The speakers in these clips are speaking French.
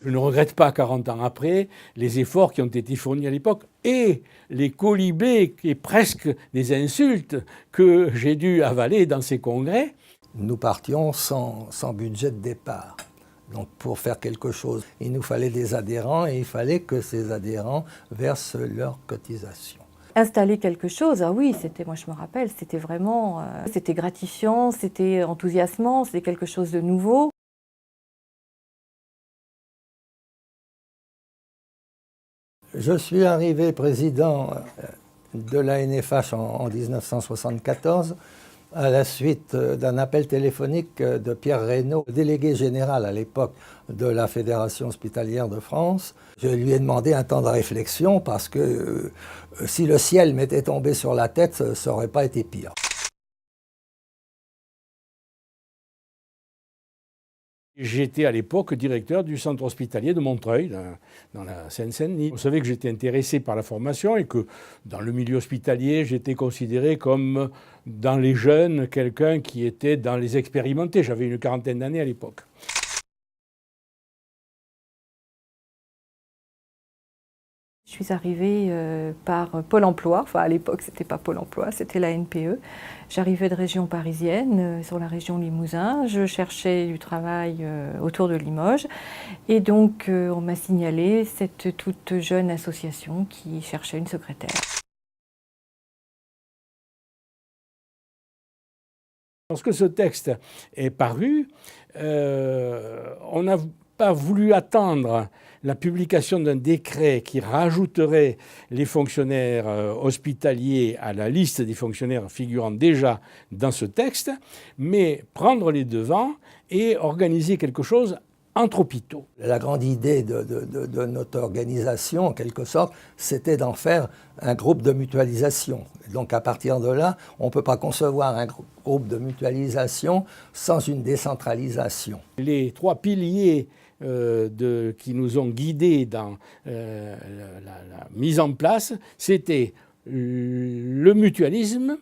Je ne regrette pas, 40 ans après, les efforts qui ont été fournis à l'époque et les quolibets et presque des insultes que j'ai dû avaler dans ces congrès. Nous partions sans budget de départ. Donc pour faire quelque chose, il nous fallait des adhérents et il fallait que ces adhérents versent leurs cotisations. Installer quelque chose, ah oui, moi je me rappelle, c'était vraiment, c'était gratifiant, c'était enthousiasmant, c'était quelque chose de nouveau. Je suis arrivé président de la NFH en 1974 à la suite d'un appel téléphonique de Pierre Reynaud, délégué général à l'époque de la Fédération hospitalière de France. Je lui ai demandé un temps de réflexion parce que si le ciel m'était tombé sur la tête, ça n'aurait pas été pire. J'étais à l'époque directeur du centre hospitalier de Montreuil, dans la Seine-Saint-Denis. Vous savez que j'étais intéressé par la formation et que dans le milieu hospitalier, j'étais considéré comme, dans les jeunes, quelqu'un qui était dans les expérimentés. J'avais une quarantaine d'années à l'époque. Je suis arrivée par Pôle emploi, enfin à l'époque c'était pas Pôle emploi, c'était la NPE. J'arrivais de région parisienne, sur la région Limousin, je cherchais du travail autour de Limoges et donc on m'a signalé cette toute jeune association qui cherchait une secrétaire. Lorsque ce texte est paru, on n'a pas voulu attendre la publication d'un décret qui rajouterait les fonctionnaires hospitaliers à la liste des fonctionnaires figurant déjà dans ce texte, mais prendre les devants et organiser quelque chose entre hôpitaux. La grande idée de notre organisation, en quelque sorte, c'était d'en faire un groupe de mutualisation. Donc à partir de là, on ne peut pas concevoir un groupe de mutualisation sans une décentralisation. Les trois piliers qui nous ont guidés dans la mise en place, c'était le mutualisme,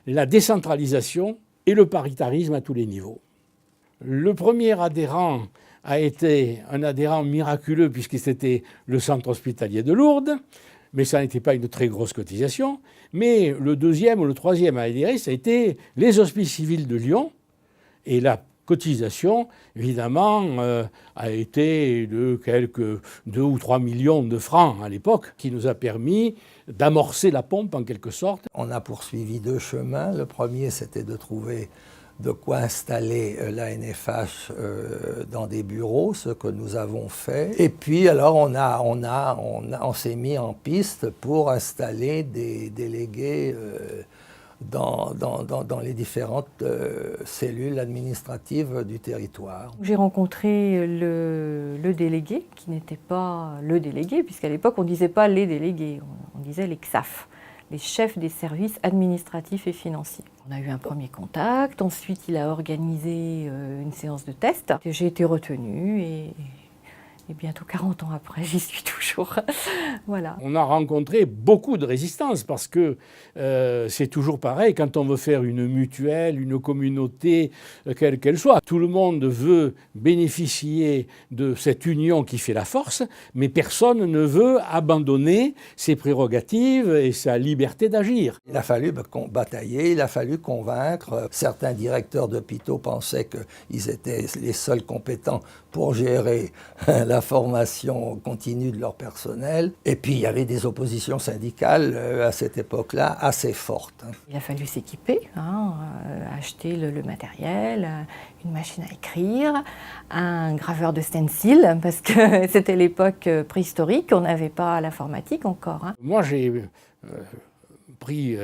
la décentralisation et le paritarisme à tous les niveaux. Le premier adhérent a été un adhérent miraculeux puisque c'était le centre hospitalier de Lourdes, mais ça n'était pas une très grosse cotisation. Mais le deuxième ou le troisième à adhérer, ça a été les hospices civils de Lyon. Et la cotisation, évidemment, a été de quelques 2 ou 3 millions de francs à l'époque, qui nous a permis d'amorcer la pompe en quelque sorte. On a poursuivi 2 chemins. Le premier, c'était de trouver de quoi installer la NFH dans des bureaux, ce que nous avons fait. Et puis alors on s'est mis en piste pour installer des délégués dans les différentes cellules administratives du territoire. J'ai rencontré le délégué, qui n'était pas le délégué, puisqu'à l'époque on ne disait pas les délégués, on disait les XAF, les chefs des services administratifs et financiers. On a eu un premier contact, ensuite il a organisé une séance de test. J'ai été retenue et bientôt 40 ans après, j'y suis toujours. Voilà. On a rencontré beaucoup de résistance parce que c'est toujours pareil quand on veut faire une mutuelle, une communauté, quelle qu'elle soit. Tout le monde veut bénéficier de cette union qui fait la force, mais personne ne veut abandonner ses prérogatives et sa liberté d'agir. Il a fallu batailler, il a fallu convaincre. Certains directeurs d'hôpitaux pensaient qu'ils étaient les seuls compétents pour gérer la formation continue de leur personnel. Et puis il y avait des oppositions syndicales à cette époque-là assez fortes. Il a fallu s'équiper, acheter le matériel, une machine à écrire, un graveur de stencil, parce que c'était l'époque préhistorique, on n'avait pas l'informatique encore. Moi j'ai pris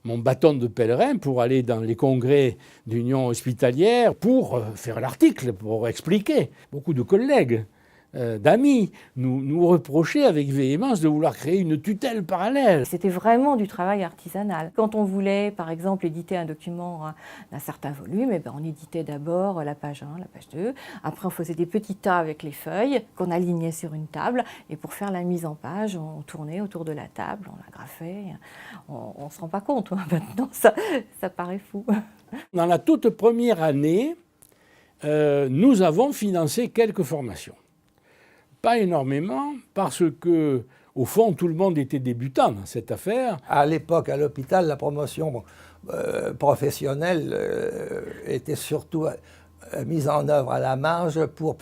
mon bâton de pèlerin pour aller dans les congrès d'union hospitalière pour faire l'article, pour expliquer. Beaucoup de collègues, d'amis, nous reprochaient avec véhémence de vouloir créer une tutelle parallèle. C'était vraiment du travail artisanal. Quand on voulait, par exemple, éditer un document d'un certain volume, on éditait d'abord la page 1, la page 2. Après, on faisait des petits tas avec les feuilles qu'on alignait sur une table. Et pour faire la mise en page, on tournait autour de la table, on l'agrafait. On ne se rend pas compte, maintenant, ça paraît fou. Dans la toute première année, nous avons financé quelques formations. Pas énormément, parce que, au fond, tout le monde était débutant dans cette affaire. À l'époque, à l'hôpital, la promotion professionnelle était surtout mise en œuvre à la marge pour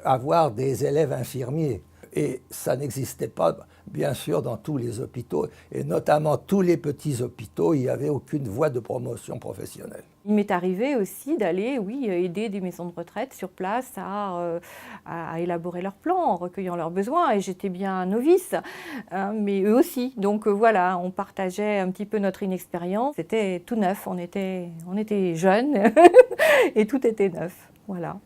avoir des élèves infirmiers. Et ça n'existait pas, bien sûr, dans tous les hôpitaux, et notamment tous les petits hôpitaux, il n'y avait aucune voie de promotion professionnelle. Il m'est arrivé aussi d'aller, oui, aider des maisons de retraite sur place à élaborer leurs plans, en recueillant leurs besoins, et j'étais bien novice, hein, mais eux aussi. Donc voilà, on partageait un petit peu notre inexpérience. C'était tout neuf, on était jeunes et tout était neuf, voilà.